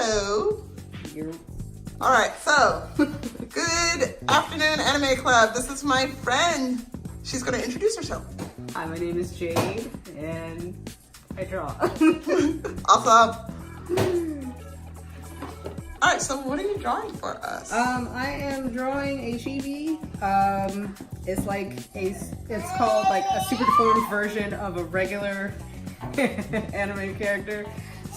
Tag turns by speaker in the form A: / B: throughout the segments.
A: Hello. All right, so good afternoon, Anime Club. This is my friend. She's going to introduce herself.
B: Hi, my name is Jade, and I draw.
A: Awesome. All right, so what are you drawing for us?
B: I am drawing a chibi. It's called like a super deformed version of a regular anime character.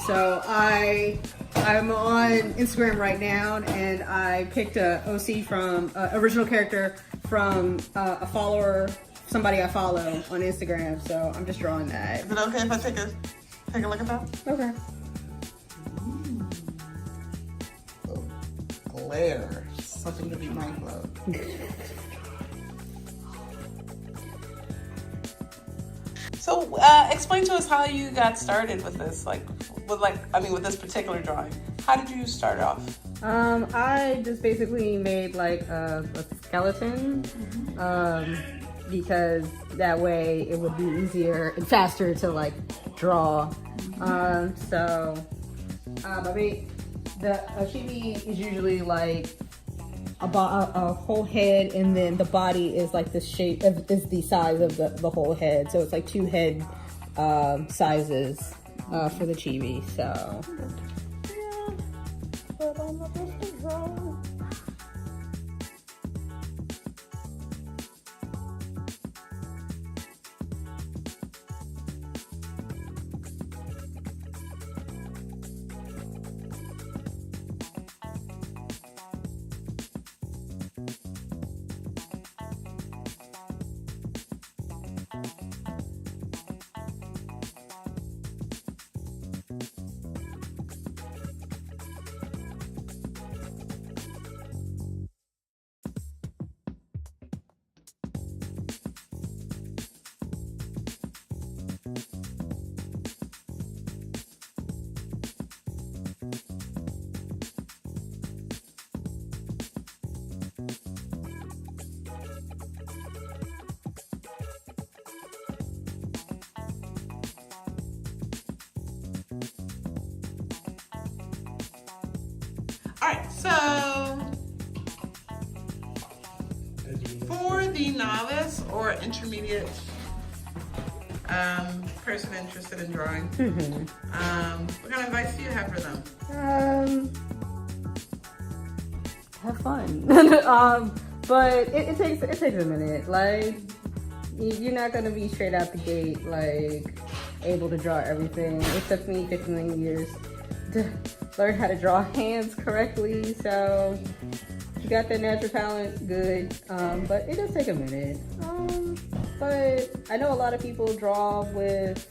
B: So I'm on Instagram right now, and I picked a OC from original character from a follower, somebody I follow on Instagram. So I'm just drawing that.
A: Is it okay if I take a look at that?
B: Okay.
A: Oh, glare. Such a good mind flow. So explain to us how you got started with this, with this particular drawing. How did you start off?
B: I just basically made like a skeleton, because that way it would be easier and faster to like draw. I made a chibi is usually like a whole head, and then the body is like the shape is the size of the whole head. So it's like two head sizes for the chibi. So yeah, but I'm not just a draw.
A: All right, so for the novice or intermediate person interested in drawing, what kind of advice do you have for them?
B: Have fun. But it takes a minute. Like, you're not gonna be straight out the gate like able to draw everything. It took me 15 years to learn how to draw hands correctly. So if you got that natural talent, good. But it does take a minute. But I know a lot of people draw with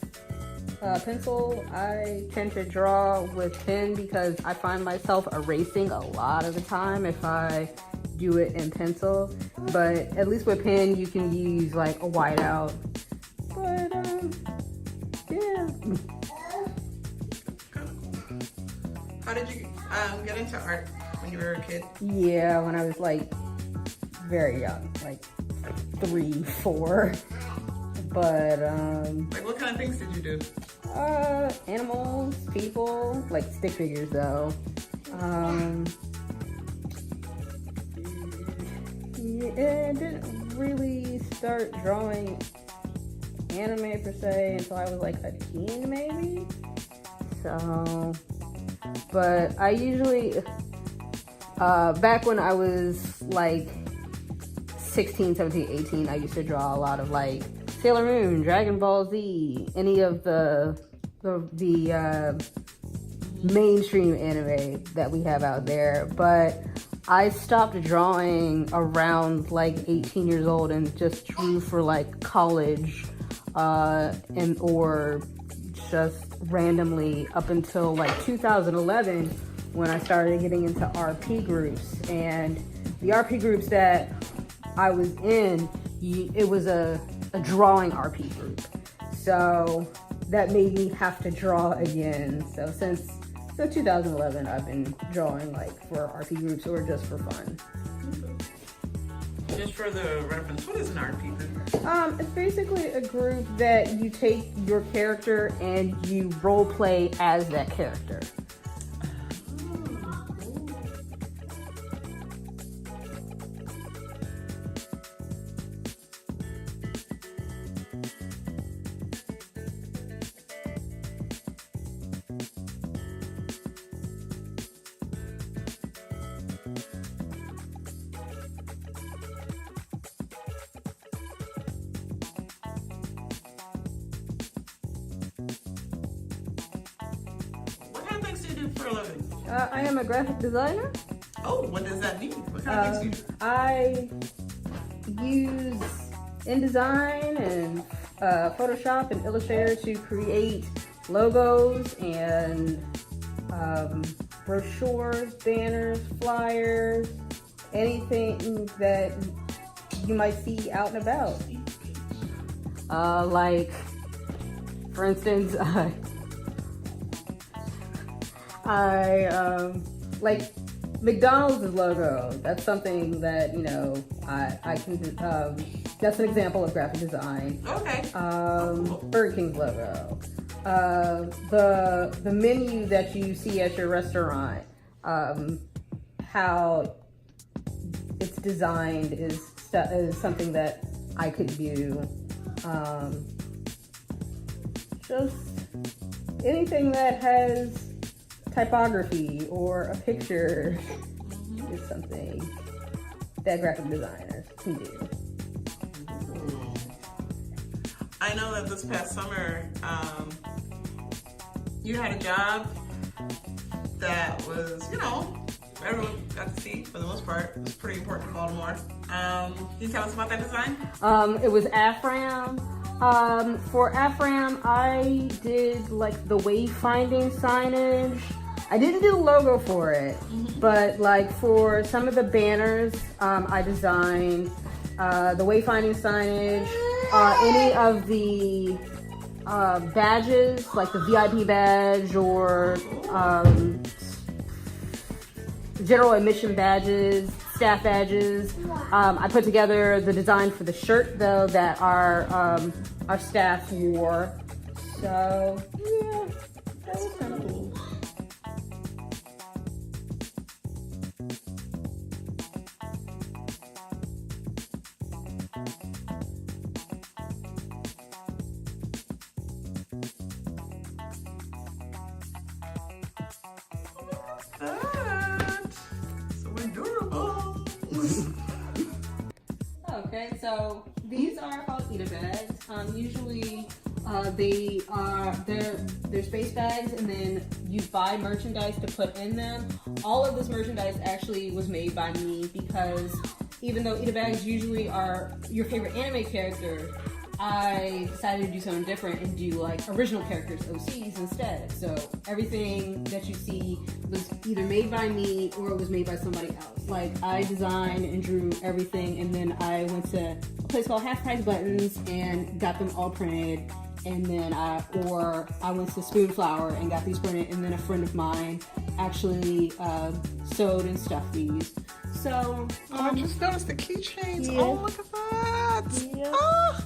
B: pencil. I tend to draw with pen because I find myself erasing a lot of the time if I do it in pencil. But at least with pen, you can use like a whiteout. But yeah.
A: How did you get into art when you were a kid?
B: Yeah, when I was like very young, like 3, 4. But
A: like what kind of things did you do?
B: Animals, people, like stick figures though. Yeah, I didn't really start drawing anime per se until I was like a teen maybe. So, but I usually, back when I was like 16, 17, 18, I used to draw a lot of like Sailor Moon, Dragon Ball Z, any of the mainstream anime that we have out there. But I stopped drawing around like 18 years old and just drew for like college, or just randomly up until like 2011 when I started getting into RP groups. And the RP groups that I was in, it was a drawing RP group. So that made me have to draw again. So since 2011, I've been drawing like for RP groups or just for fun.
A: Just for the reference, what is an RP group?
B: It's basically a group that you take your character and you role play as that character.
A: for a living?
B: I am a graphic designer.
A: Oh, what does that mean? What kind of things do you do?
B: I use InDesign and Photoshop and Illustrator to create logos and brochures, banners, flyers, anything that you might see out and about. Like, for instance, I like McDonald's logo. That's something that, you know, I can that's an example of graphic design.
A: Okay.
B: Burger King's logo. The menu that you see at your restaurant, how it's designed is something that I could do. Just anything that has typography or a picture is something that graphic designers can do.
A: I know that this past summer, you had a job that was, you know, everyone got to see for the most part. It was pretty important in Baltimore. Can you tell us about that design?
B: It was Afram. For Afram, I did like the wayfinding signage. I didn't do the logo for it, but like for some of the banners, I designed the wayfinding signage, any of the badges, like the VIP badge or general admission badges, staff badges. I put together the design for the shirt though that our staff wore. So yeah, that was kind of cool.
A: So adorable.
B: Okay, so these are called Ita bags. Usually they're space bags, and then you buy merchandise to put in them. All of this merchandise actually was made by me because even though Ita bags usually are your favorite anime character, I decided to do something different and do like original characters, OCs instead. So everything that you see was either made by me or it was made by somebody else. Like I designed and drew everything, and then I went to a place called Half Price Buttons and got them all printed. And then I went to Spoonflower and got these printed, and then a friend of mine actually sewed and stuffed these. So
A: I just noticed the keychains.
B: Yeah.
A: Oh, look at that.
B: Yeah.
A: Ah.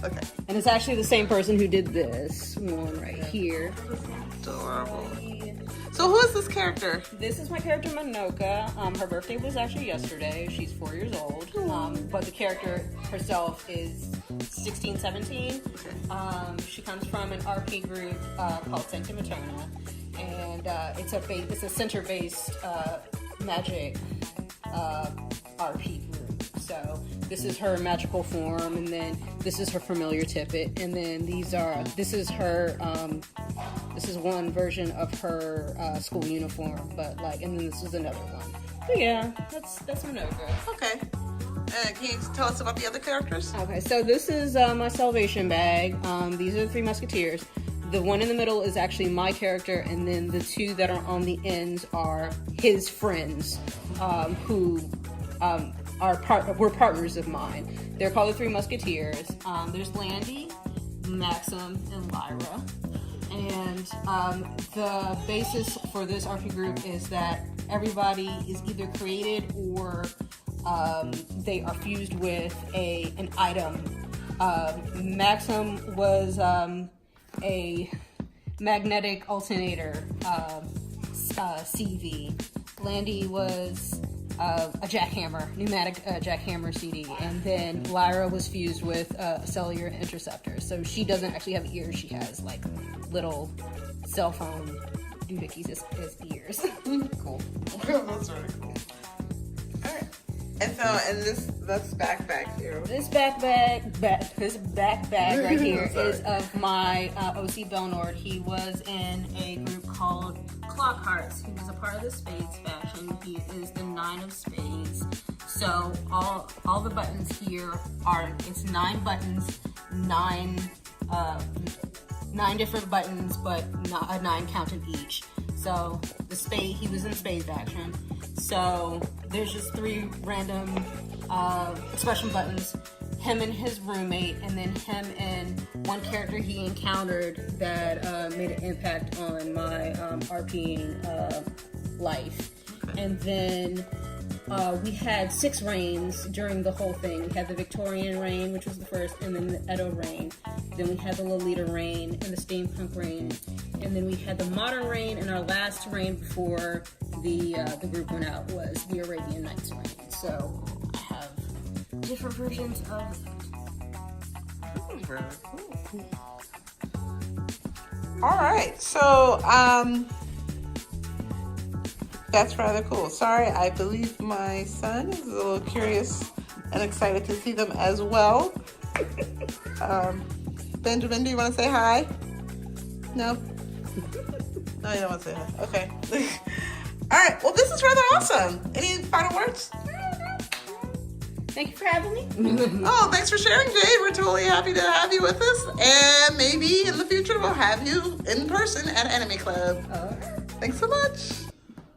A: Okay.
B: And it's actually the same person who did this one right here.
A: Adorable. So who is this character?
B: This is my character Manoka. Her birthday was actually yesterday. She's 4 years old. But the character herself is 16, 17.
A: Okay.
B: She comes from an RP group called Sancta Matona. And it's a center-based magic RP group. So this is her magical form, and then this is her familiar tippet, and then this is her this is one version of her school uniform, but like, and then this is another one. But yeah, that's Manoka.
A: Okay. Can you tell us about the other characters?
B: Okay, so this is my salvation bag. These are the Three Musketeers. The one in the middle is actually my character, and then the two that are on the ends are his friends, who were partners of mine. They're called the Three Musketeers. There's Landy, Maxim, and Lyra. And the basis for this RP group is that everybody is either created or they are fused with an item. Maxim was a magnetic alternator CV. Landy was a jackhammer, pneumatic jackhammer CD, and then Lyra was fused with a cellular interceptor. So she doesn't actually have ears; she has like little cell phone doohickeys as ears.
A: Cool. That's really cool. All right. And so, this backpack here.
B: This backpack right here is of my OC Belnord. He was in a group called Clock Hearts, who is a part of the Spades faction. He is the 9 of Spades. So all the buttons here it's 9 buttons, 9 different buttons, but not a 9 counted each. So he was in Spade faction. So there's just 3 random expression buttons. Him and his roommate, and then him and one character he encountered that made an impact on my RPing life. Okay. And then we had 6 reigns during the whole thing. We had the Victorian reign, which was the first, and then the Edo reign. Then we had the Lolita reign and the Steampunk reign. And then we had the modern reign, and our last reign before the group went out was the Arabian Nights reign. So I have different versions of that.
A: Very cool. All right, so that's rather cool. Sorry, I believe my son is a little curious and excited to see them as well. Benjamin, do you want to say hi? No? No, you don't want to say hi. Okay. All right, well, this is rather awesome. Any final words?
B: Thank you for having me.
A: Oh, thanks for sharing, Jade. We're totally happy to have you with us. And maybe in the future we'll have you in person at Anime Club. Thanks so much.